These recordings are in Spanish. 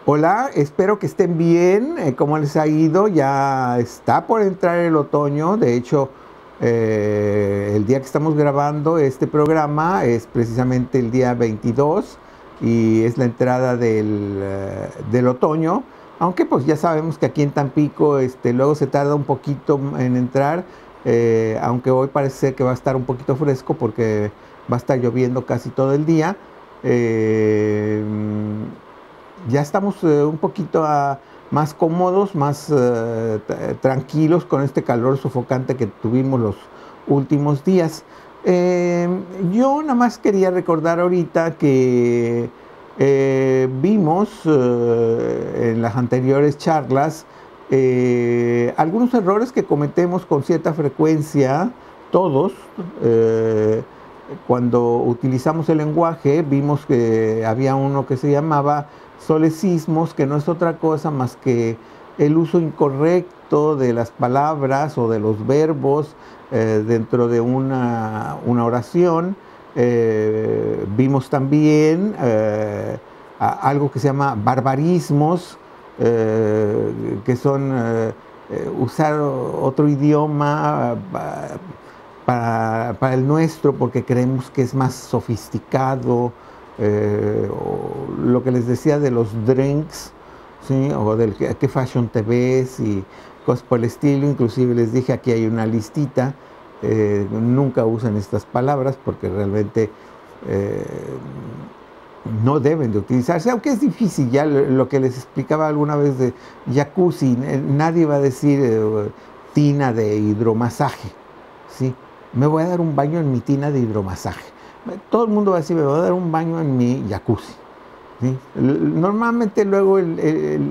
Hola, espero que estén bien. ¿Cómo les ha ido? Ya está por entrar el otoño. De hecho, el día que estamos grabando este programa es precisamente el día 22 y es la entrada del otoño. Aunque pues ya sabemos que aquí en Tampico luego se tarda un poquito en entrar, aunque hoy parece ser que va a estar un poquito fresco porque va a estar lloviendo casi todo el día. Eh, ya estamos un poquito más cómodos, más tranquilos con este calor sofocante que tuvimos los últimos días. Eh, yo nada más quería recordar ahorita que vimos en las anteriores charlas algunos errores que cometemos con cierta frecuencia todos. Cuando utilizamos el lenguaje, vimos que había uno que se llamaba solecismos, que no es otra cosa más que el uso incorrecto de las palabras o de los verbos dentro de una oración. Vimos también algo que se llama barbarismos, que son usar otro idioma para el nuestro porque creemos que es más sofisticado. O lo que les decía de los drinks, ¿sí? O del qué fashion te ves y cosas por el estilo. Inclusive les dije, aquí hay una listita. Nunca usen estas palabras porque realmente no deben de utilizarse, aunque es difícil. Ya lo que les explicaba alguna vez de jacuzzi, nadie va a decir tina de hidromasaje, ¿sí? Me voy a dar un baño en mi tina de hidromasaje. Todo el mundo va a decir, me voy a dar un baño en mi jacuzzi, ¿sí? Normalmente luego el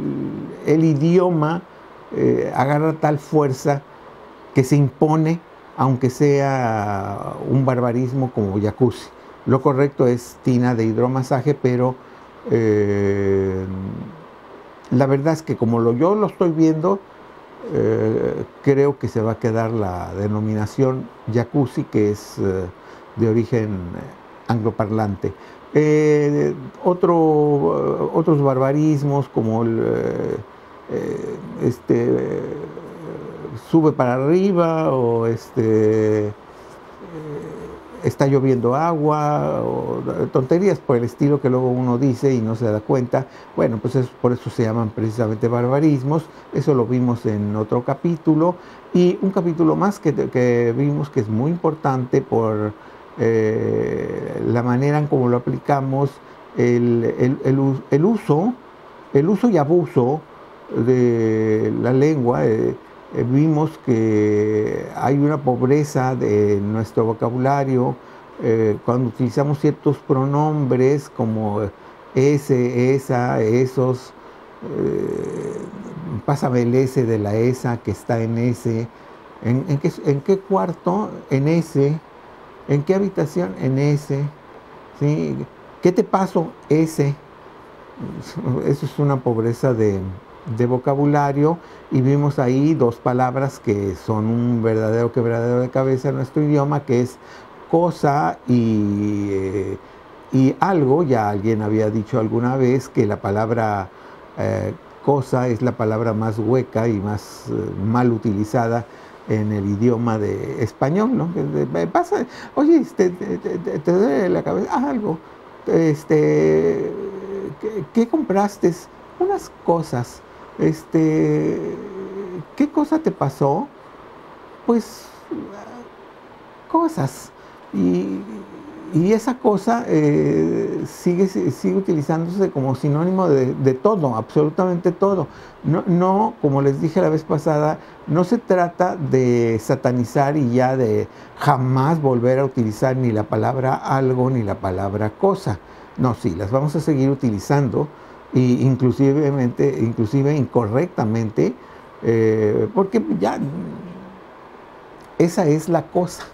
idioma agarra tal fuerza que se impone, aunque sea un barbarismo como jacuzzi. Lo correcto es tina de hidromasaje, pero la verdad es que como yo lo estoy viendo, creo que se va a quedar la denominación jacuzzi, que es de origen angloparlante. Otros barbarismos como sube para arriba, o está lloviendo agua, o tonterías por el estilo que luego uno dice y no se da cuenta. Bueno, pues por eso se llaman precisamente barbarismos. Eso lo vimos en otro capítulo, y un capítulo más que vimos que es muy importante por la manera en cómo lo aplicamos, el uso y abuso de la lengua. Vimos que hay una pobreza de nuestro vocabulario cuando utilizamos ciertos pronombres como ese, esa, esos. Pásame el ese de la esa que está en ese. ¿En qué cuarto? En ese. ¿En qué habitación? En ese. ¿Sí? ¿Qué te paso? Ese. Eso es una pobreza de vocabulario, y vimos ahí dos palabras que son un verdadero quebradero de cabeza en nuestro idioma, que es cosa y algo. Ya alguien había dicho alguna vez que la palabra cosa es la palabra más hueca y más mal utilizada en el idioma de español, ¿no? Pasa, oye, te duele la cabeza, algo, ¿qué compraste? Unas cosas. ¿Qué cosa te pasó? Pues cosas. Y esa cosa sigue utilizándose como sinónimo de todo, absolutamente todo. No, como les dije la vez pasada, no se trata de satanizar y ya de jamás volver a utilizar ni la palabra algo ni la palabra cosa. No, sí, las vamos a seguir utilizando, y inclusive incorrectamente, porque ya esa es la cosa.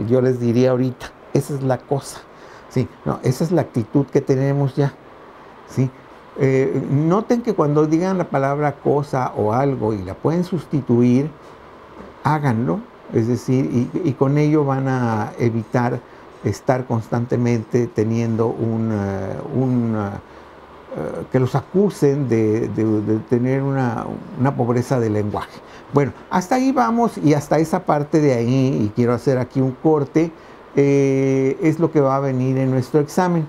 Yo les diría ahorita, esa es la cosa, ¿sí? No, esa es la actitud que tenemos ya, ¿sí? Noten que cuando digan la palabra cosa o algo y la pueden sustituir, háganlo, es decir, y con ello van a evitar estar constantemente teniendo que los acusen de tener una pobreza de lenguaje. Bueno, hasta ahí vamos y hasta esa parte de ahí, y quiero hacer aquí un corte, es lo que va a venir en nuestro examen.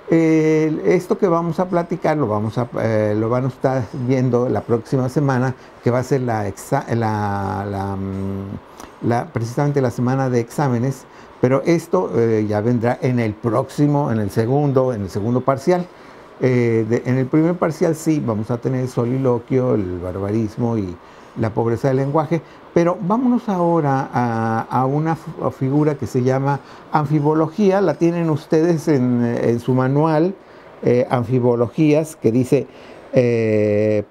Esto que vamos a platicar lo van a estar viendo la próxima semana, que va a ser precisamente la semana de exámenes, pero esto ya vendrá en el segundo parcial. En el primer parcial sí vamos a tener el soliloquio, el barbarismo y la pobreza del lenguaje, pero vámonos ahora a una figura que se llama anfibología. La tienen ustedes en su manual, anfibologías, que dice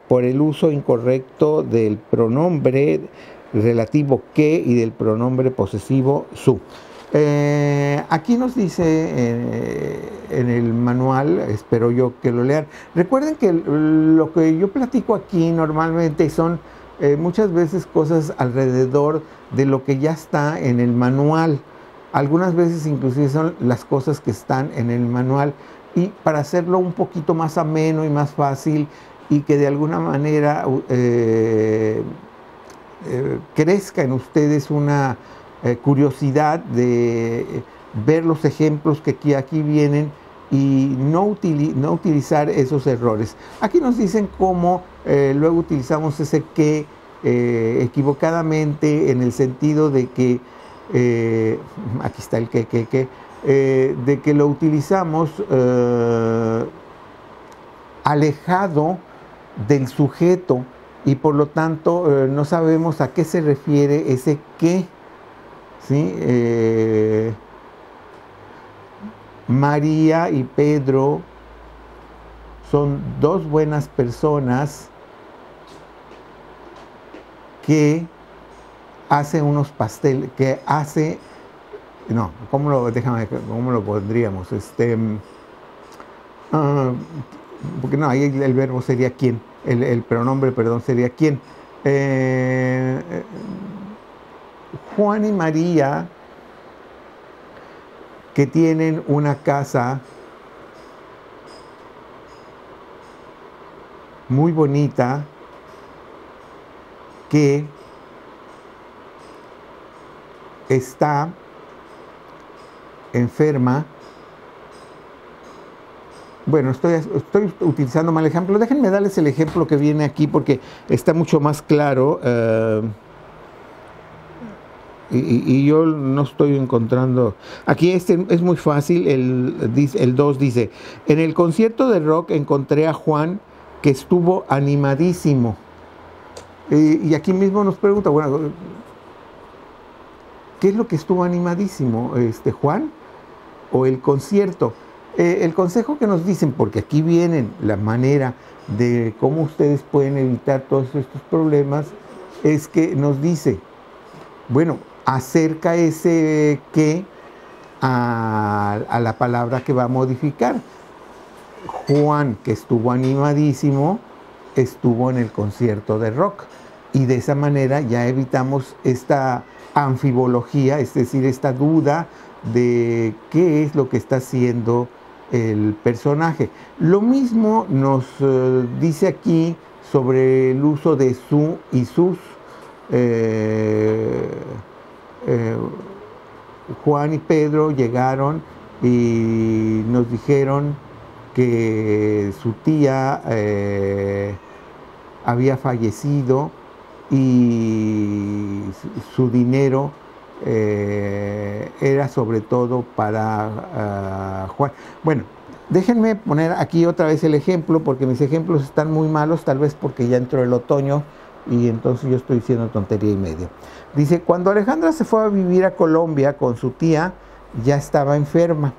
por el uso incorrecto del pronombre relativo que y del pronombre posesivo su. Aquí nos dice en el manual, espero yo que lo lean. Recuerden que lo que yo platico aquí normalmente son muchas veces cosas alrededor de lo que ya está en el manual. Algunas veces inclusive son las cosas que están en el manual, y para hacerlo un poquito más ameno y más fácil, y que de alguna manera crezca en ustedes una curiosidad de ver los ejemplos que aquí vienen y no utilizar esos errores. Aquí nos dicen cómo luego utilizamos ese que equivocadamente, en el sentido de que aquí está el de que lo utilizamos alejado del sujeto, y por lo tanto no sabemos a qué se refiere ese que. ¿Sí? María y Pedro son dos buenas personas que hace unos pasteles, ¿cómo lo pondríamos? Porque no, ahí el verbo sería quién, el pronombre, perdón, sería quién. Juan y María, que tienen una casa muy bonita, que está enferma. Bueno, estoy utilizando mal ejemplo. Déjenme darles el ejemplo que viene aquí porque está mucho más claro. Y yo no estoy encontrando. Aquí es muy fácil. El 2 dice: en el concierto de rock encontré a Juan, que estuvo animadísimo. Y aquí mismo nos pregunta, bueno, ¿qué es lo que estuvo animadísimo? ¿Juan o el concierto? El consejo que nos dicen, porque aquí vienen la manera de cómo ustedes pueden evitar todos estos problemas, es que nos dice, bueno, acerca ese que a la palabra que va a modificar. Juan, que estuvo animadísimo, estuvo en el concierto de rock. Y de esa manera ya evitamos esta anfibología, es decir, esta duda de qué es lo que está haciendo el personaje. Lo mismo nos dice aquí sobre el uso de su y sus. Juan y Pedro llegaron y nos dijeron que su tía había fallecido y su dinero era sobre todo para Juan. Bueno, déjenme poner aquí otra vez el ejemplo, porque mis ejemplos están muy malos, tal vez porque ya entró el otoño y entonces yo estoy diciendo tontería y media. Dice, cuando Alejandra se fue a vivir a Colombia con su tía, ya estaba enferma.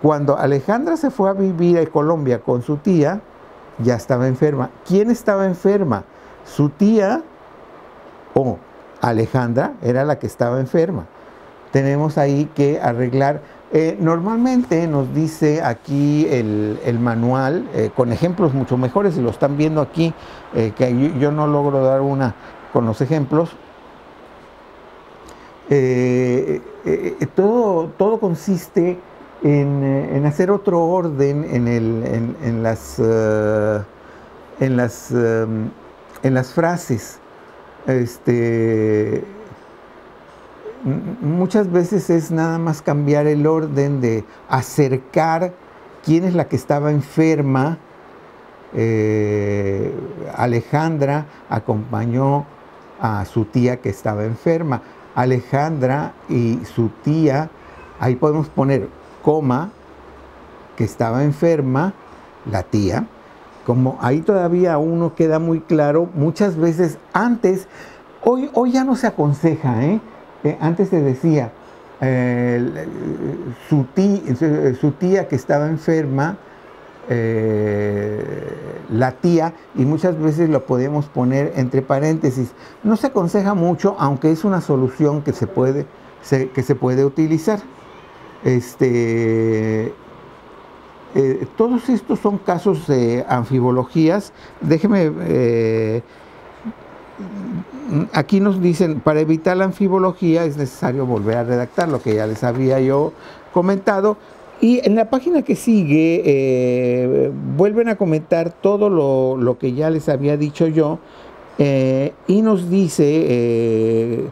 Cuando Alejandra se fue a vivir a Colombia con su tía, ya estaba enferma. ¿Quién estaba enferma? ¿Su tía o Alejandra? Era la que estaba enferma. Tenemos ahí que arreglar. Normalmente nos dice aquí el manual, con ejemplos mucho mejores, y lo están viendo aquí, que yo no logro dar una con los ejemplos. Todo consiste en hacer otro orden en las frases. Muchas veces es nada más cambiar el orden de acercar quién es la que estaba enferma. Alejandra acompañó a su tía que estaba enferma. Alejandra y su tía, ahí podemos poner coma, que estaba enferma, la tía. Como ahí todavía aún no queda muy claro, muchas veces antes, hoy ya no se aconseja, antes se decía, su tía que estaba enferma, la tía, y muchas veces lo podemos poner entre paréntesis. No se aconseja mucho, aunque es una solución que se puede utilizar. Todos estos son casos de anfibologías. Déjeme, aquí nos dicen, para evitar la anfibología es necesario volver a redactar, lo que ya les había yo comentado. Y en la página que sigue vuelven a comentar todo lo que ya les había dicho yo, y nos dice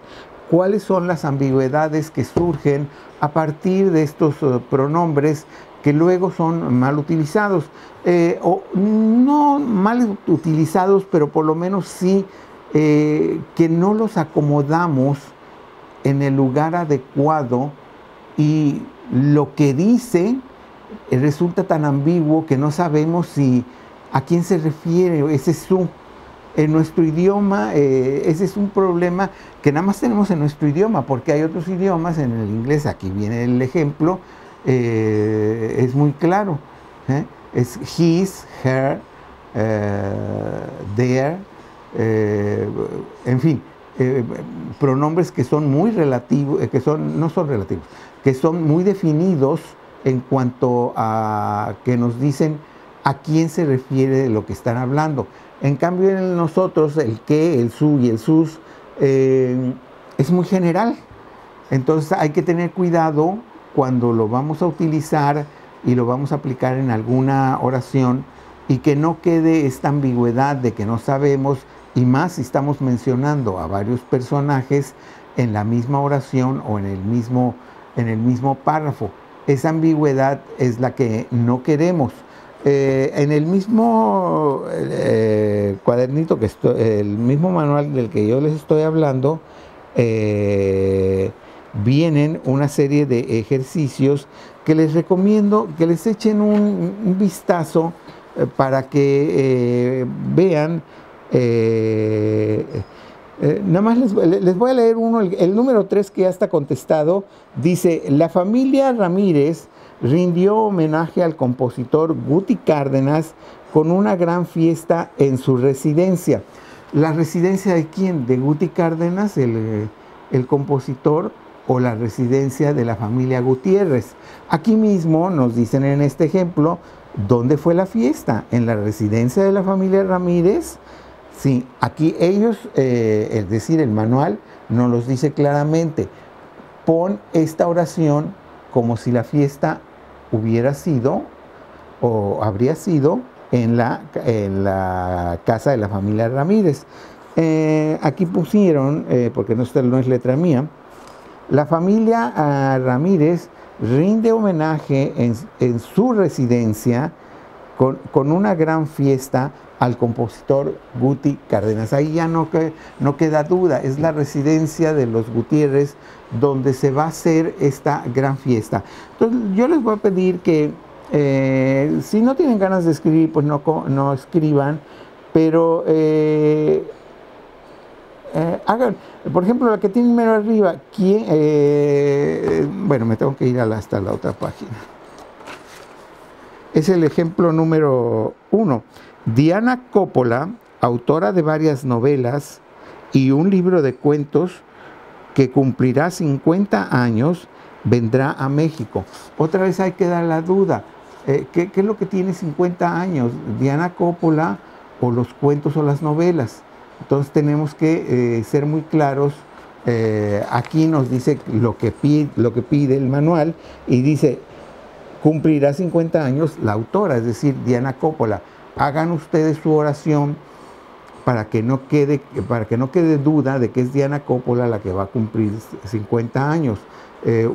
cuáles son las ambigüedades que surgen a partir de estos pronombres que luego son mal utilizados, o no mal utilizados, pero por lo menos sí que no los acomodamos en el lugar adecuado, y lo que dice resulta tan ambiguo que no sabemos a quién se refiere ese su. En nuestro idioma, ese es un problema que nada más tenemos en nuestro idioma, porque hay otros idiomas, en el inglés, aquí viene el ejemplo, es muy claro, es his, her, their, en fin, pronombres que son muy relativos, que son muy definidos en cuanto a que nos dicen a quién se refiere lo que están hablando. En cambio, en nosotros, el que, el su y el sus es muy general. Entonces hay que tener cuidado cuando lo vamos a utilizar y lo vamos a aplicar en alguna oración, y que no quede esta ambigüedad de que no sabemos, y más si estamos mencionando a varios personajes en la misma oración o en el mismo párrafo. Esa ambigüedad es la que no queremos. En el mismo cuadernito, el mismo manual del que yo les estoy hablando, vienen una serie de ejercicios que les recomiendo que les echen un vistazo para que vean. Nada más les voy a leer uno, el número 3, que ya está contestado. Dice: la familia Ramírez rindió homenaje al compositor Guti Cárdenas con una gran fiesta en su residencia. ¿La residencia de quién? ¿De Guti Cárdenas, el compositor, o la residencia de la familia Gutiérrez? Aquí mismo nos dicen en este ejemplo dónde fue la fiesta. ¿En la residencia de la familia Ramírez? Sí, aquí ellos, es decir, el manual nos los dice claramente. Pon esta oración como si la fiesta hubiera sido o habría sido en la casa de la familia Ramírez. Aquí pusieron, porque no es letra mía, la familia Ramírez rinde homenaje en su residencia con una gran fiesta al compositor Guti Cárdenas. Ahí ya no queda duda, es la residencia de los Gutiérrez donde se va a hacer esta gran fiesta. Entonces yo les voy a pedir que si no tienen ganas de escribir, pues no escriban, pero hagan, por ejemplo, la que tiene mero arriba, bueno, me tengo que ir hasta la otra página. Es el ejemplo número 1. Diana Coppola, autora de varias novelas y un libro de cuentos que cumplirá 50 años, vendrá a México. Otra vez hay que dar la duda. ¿Qué es lo que tiene 50 años? ¿Diana Coppola o los cuentos o las novelas? Entonces tenemos que ser muy claros. Aquí nos dice lo que pide el manual, y dice: cumplirá 50 años la autora, es decir, Diana Coppola. Hagan ustedes su oración para que no quede duda de que es Diana Coppola la que va a cumplir 50 años.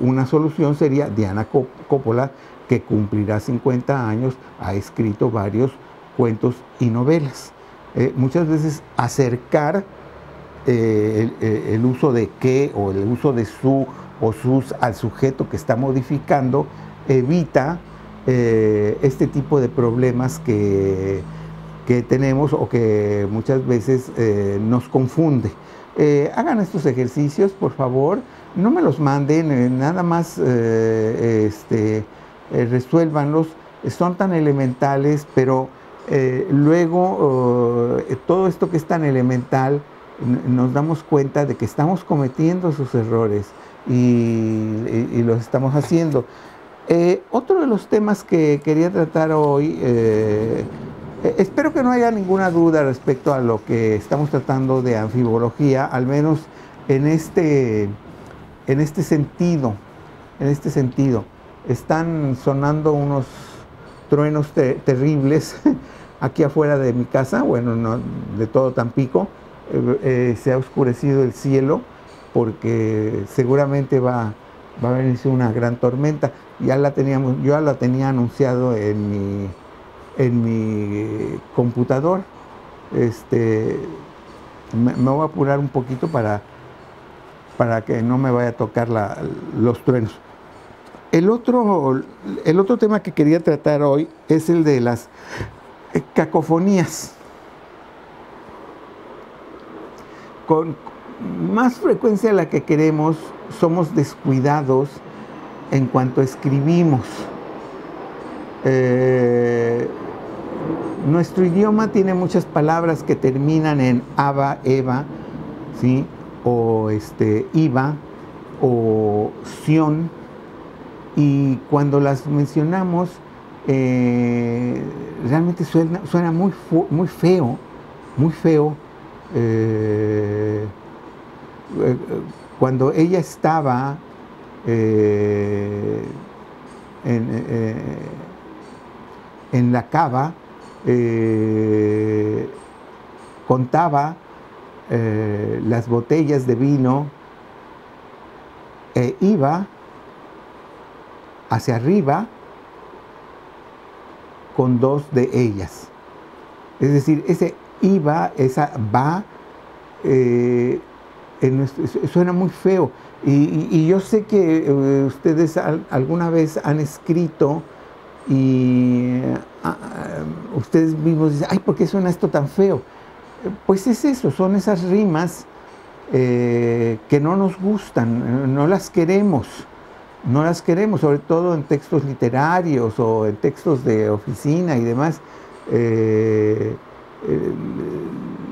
Una solución sería Diana Coppola, que cumplirá 50 años, ha escrito varios cuentos y novelas. Muchas veces acercar el uso de qué o el uso de su o sus al sujeto que está modificando evita este tipo de problemas que tenemos o que muchas veces nos confunde. Hagan estos ejercicios, por favor, no me los manden, nada más resuélvanlos, son tan elementales, pero luego todo esto que es tan elemental nos damos cuenta de que estamos cometiendo esos errores y los estamos haciendo. Otro de los temas que quería tratar hoy, espero que no haya ninguna duda respecto a lo que estamos tratando de anfibología, al menos en este sentido. Están sonando unos truenos terribles aquí afuera de mi casa, bueno, no, de todo Tampico. Se ha oscurecido el cielo porque seguramente va a venirse una gran tormenta. Yo ya la tenía anunciado en mi computador. Me voy a apurar un poquito para que no me vaya a tocar los truenos. El otro tema que quería tratar hoy es el de las cacofonías. Con más frecuencia de la que queremos, somos descuidados en cuanto escribimos. Nuestro idioma tiene muchas palabras que terminan en aba, eva, ¿sí? O iba, o sion, y cuando las mencionamos, realmente suena muy feo, muy feo. Cuando ella estaba en la cava, contaba las botellas de vino e iba hacia arriba con dos de ellas. Es decir, ese iba, esa va, suena muy feo. Y yo sé que ustedes alguna vez han escrito y ustedes mismos dicen, ay, ¿por qué suena esto tan feo? Pues es eso, son esas rimas que no nos gustan, no las queremos, sobre todo en textos literarios o en textos de oficina y demás.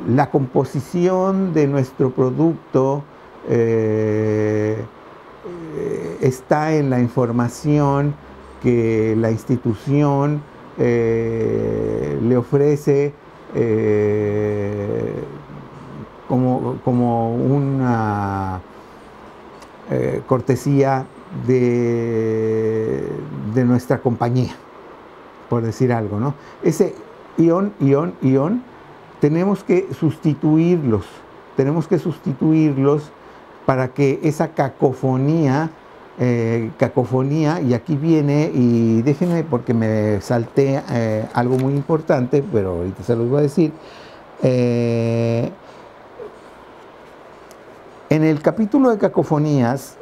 La composición de nuestro producto está en la información que la institución le ofrece como una cortesía de nuestra compañía, por decir algo, ¿no? Ese ion, tenemos que sustituirlos para que esa cacofonía, y aquí viene, y déjenme porque me salté algo muy importante, pero ahorita se los voy a decir. En el capítulo de cacofonías,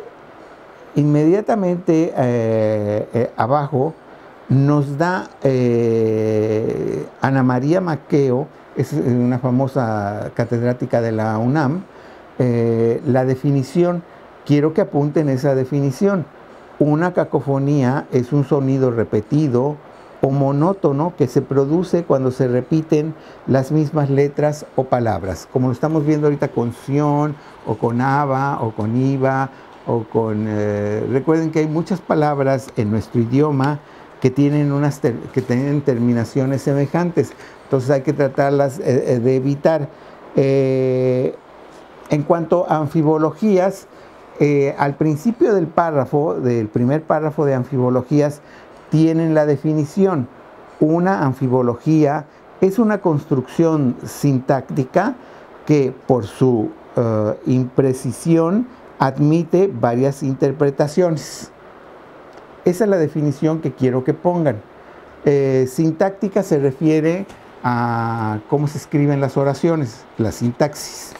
inmediatamente abajo nos da Ana María Maqueo, es una famosa catedrática de la UNAM, la definición. Quiero que apunten esa definición. Una cacofonía es un sonido repetido o monótono que se produce cuando se repiten las mismas letras o palabras, como lo estamos viendo ahorita con sion, o con aba, o con iba, o con... recuerden que hay muchas palabras en nuestro idioma que tienen terminaciones semejantes, entonces hay que tratarlas de evitar. En cuanto a anfibologías, al principio del primer párrafo de anfibologías, tienen la definición. Una anfibología es una construcción sintáctica que por su imprecisión admite varias interpretaciones. Esa es la definición que quiero que pongan. Sintáctica se refiere a cómo se escriben las oraciones, la sintaxis.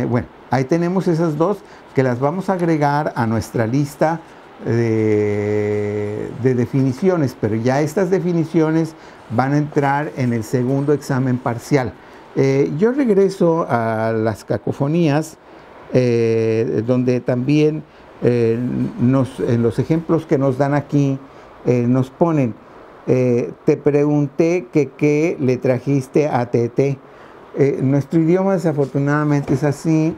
Bueno, ahí tenemos esas dos que las vamos a agregar a nuestra lista de definiciones, pero ya estas definiciones van a entrar en el segundo examen parcial. Yo regreso a las cacofonías, donde también en los ejemplos que nos dan aquí nos ponen, te pregunté que qué le trajiste a Tete. Nuestro idioma desafortunadamente es así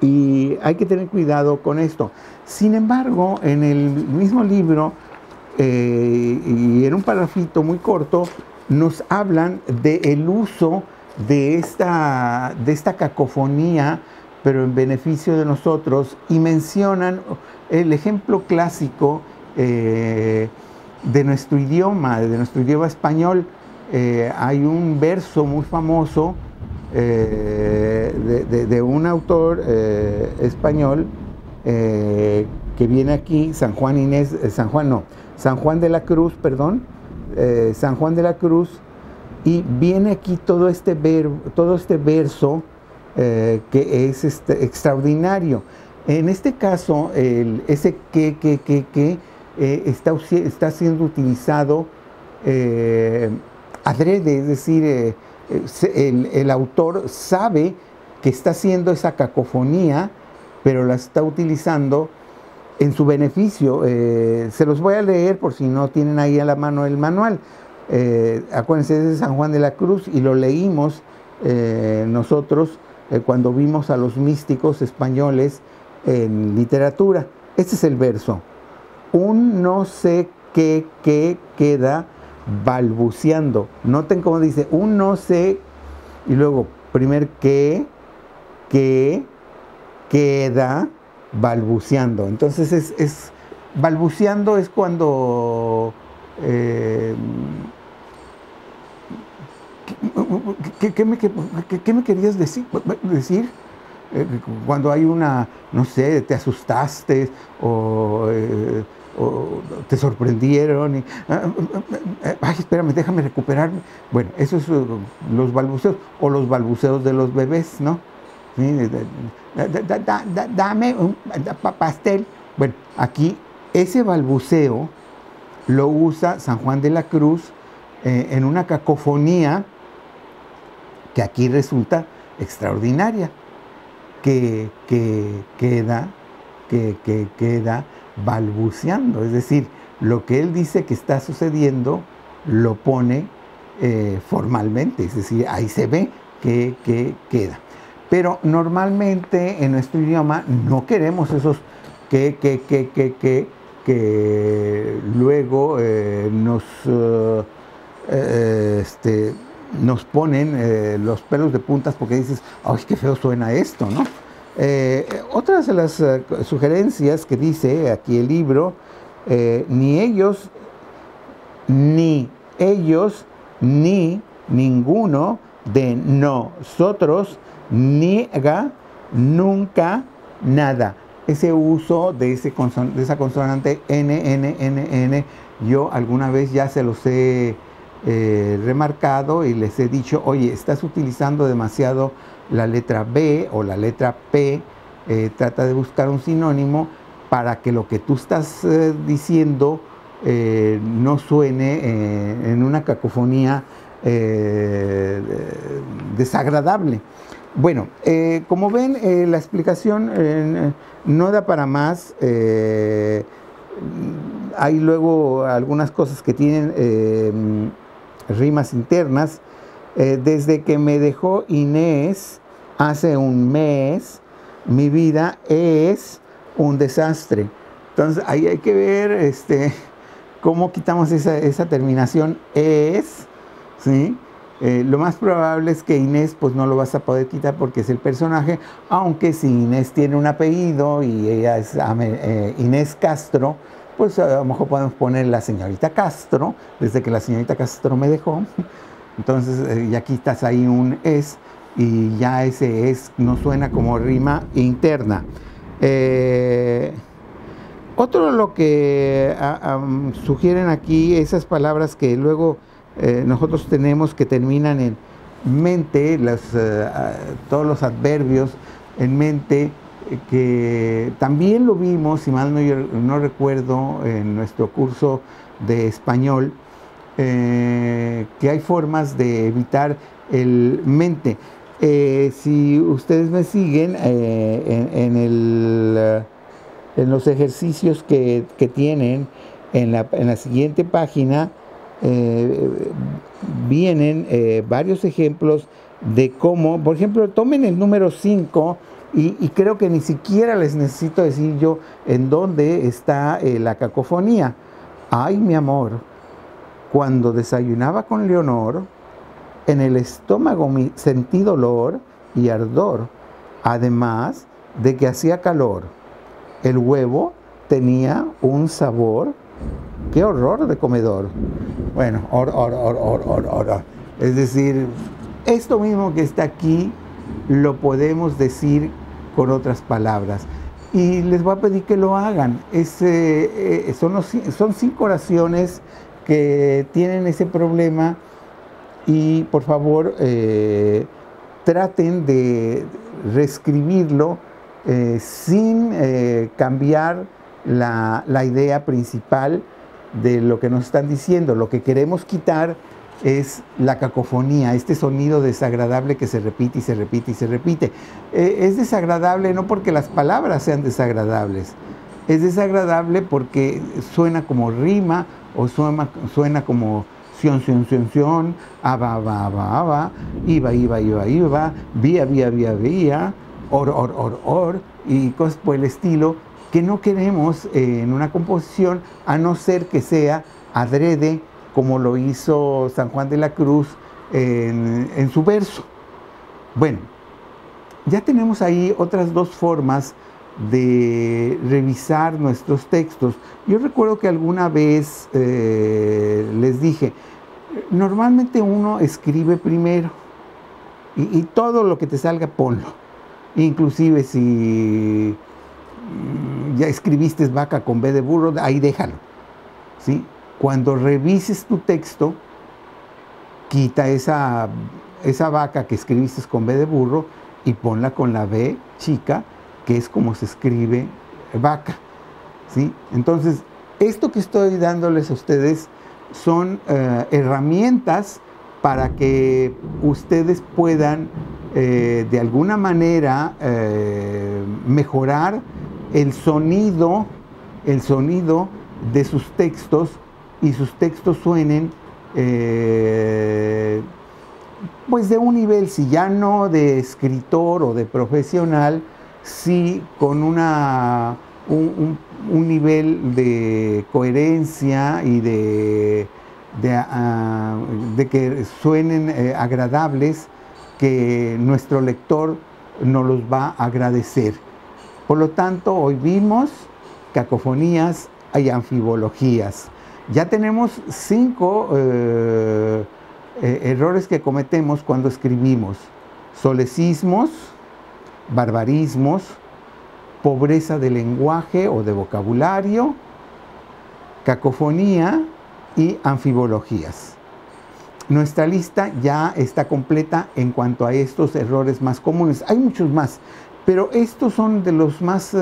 y hay que tener cuidado con esto. Sin embargo, en el mismo libro y en un parrafito muy corto nos hablan del uso de esta cacofonía, pero en beneficio de nosotros, y mencionan el ejemplo clásico de nuestro idioma español. Hay un verso muy famoso de un autor español que viene aquí, San Juan de la Cruz, San Juan de la Cruz, y viene aquí todo este verso que es extraordinario. En este caso, ese que está siendo utilizado adrede, es decir, el autor sabe que está haciendo esa cacofonía, pero la está utilizando en su beneficio. Se los voy a leer por si no tienen ahí a la mano el manual. Acuérdense, es de San Juan de la Cruz y lo leímos nosotros cuando vimos a los místicos españoles en literatura. Este es el verso. Un no sé qué queda balbuceando. Noten cómo dice, un no sé, y luego primer que queda balbuceando. Entonces es balbuceando es cuando ¿qué me querías decir? Cuando hay una, no sé, te asustaste o te sorprendieron y, ay, espérame, déjame recuperarme. Bueno, eso es los balbuceos, o los balbuceos de los bebés, ¿no? ¿Sí? Dame un pastel. Bueno, aquí ese balbuceo lo usa San Juan de la Cruz en una cacofonía que aquí resulta extraordinaria, que queda balbuceando. Es decir, lo que él dice que está sucediendo lo pone formalmente, es decir, ahí se ve que queda. Pero normalmente en nuestro idioma no queremos esos que luego nos ponen los pelos de puntas porque dices, ¡ay, qué feo suena esto!, ¿no? Otras de las sugerencias que dice aquí el libro, ni ellos, ni ninguno de nosotros niega nunca nada. Ese uso de esa consonante N, yo alguna vez ya se los he remarcado y les he dicho, oye, estás utilizando demasiado la letra B o la letra P, trata de buscar un sinónimo para que lo que tú estás diciendo no suene en una cacofonía desagradable. Bueno, como ven, la explicación no da para más. Hay luego algunas cosas que tienen rimas internas. Desde que me dejó Inés hace un mes, mi vida es un desastre. Entonces ahí hay que ver cómo quitamos esa terminación es, ¿sí? Lo más probable es que Inés pues no lo vas a poder quitar porque es el personaje, aunque si Inés tiene un apellido y ella es Inés Castro, pues a lo mejor podemos poner la señorita Castro, desde que la señorita Castro me dejó. Entonces ya quitas ahí un es y ya ese es no suena como rima interna. Otro lo que sugieren aquí, esas palabras que luego nosotros tenemos que terminan en mente, todos los adverbios en mente, que también lo vimos, si mal no recuerdo, en nuestro curso de español, que hay formas de evitar el mente. Si ustedes me siguen en los ejercicios que tienen en la siguiente página, vienen varios ejemplos de cómo, por ejemplo, tomen el número 5 y creo que ni siquiera les necesito decir yo en dónde está la cacofonía. Ay, mi amor, cuando desayunaba con Leonor, en el estómago sentí dolor y ardor, además de que hacía calor. El huevo tenía un sabor, qué horror de comedor. Bueno, es decir, esto mismo que está aquí lo podemos decir con otras palabras. Y les voy a pedir que lo hagan. Son 5 oraciones que tienen ese problema y por favor traten de reescribirlo sin cambiar la idea principal de lo que nos están diciendo. Lo que queremos quitar es la cacofonía, este sonido desagradable que se repite y se repite y se repite. Es desagradable no porque las palabras sean desagradables, es desagradable porque suena como rima o suena como sion, aba, iba, vía, or, y cosas por el estilo, que no queremos en una composición, a no ser que sea adrede, como lo hizo San Juan de la Cruz en su verso. Bueno, ya tenemos ahí otras 2 formas de revisar nuestros textos. Yo recuerdo que alguna vez les dije, normalmente uno escribe primero y todo lo que te salga ponlo. Inclusive si ya escribiste vaca con B de burro, ahí déjalo, ¿sí? Cuando revises tu texto, quita esa vaca que escribiste con B de burro y ponla con la B chica, que es como se escribe vaca, ¿sí? Entonces, esto que estoy dándoles a ustedes son herramientas para que ustedes puedan de alguna manera mejorar el sonido de sus textos y sus textos suenen pues de un nivel, si ya no de escritor o de profesional, sí con un nivel de coherencia y de que suenen agradables, que nuestro lector nos los va a agradecer. Por lo tanto, hoy vimos cacofonías y anfibologías. Ya tenemos 5 errores que cometemos cuando escribimos: solecismos, barbarismos, pobreza de lenguaje o de vocabulario, cacofonía y anfibologías. Nuestra lista ya está completa en cuanto a estos errores más comunes. Hay muchos más, pero estos son de los más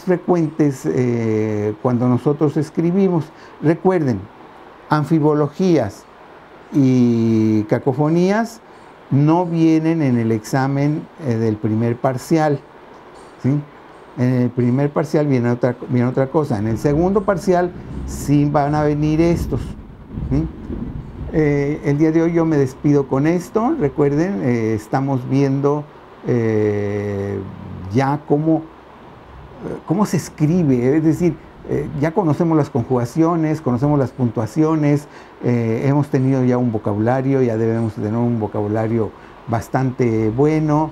frecuentes cuando nosotros escribimos. Recuerden, anfibologías y cacofonías no vienen en el examen del primer parcial, ¿sí? En el primer parcial viene otra cosa. En el segundo parcial sí van a venir estos, ¿sí? El día de hoy yo me despido con esto. Recuerden, estamos viendo ya cómo se escribe, es decir, ya conocemos las conjugaciones, conocemos las puntuaciones, hemos tenido ya un vocabulario, ya debemos tener un vocabulario bastante bueno,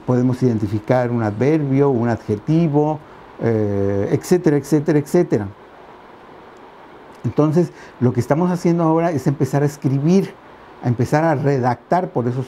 podemos identificar un adverbio, un adjetivo, etcétera, etcétera, etcétera. Entonces, lo que estamos haciendo ahora es empezar a escribir, a empezar a redactar, por eso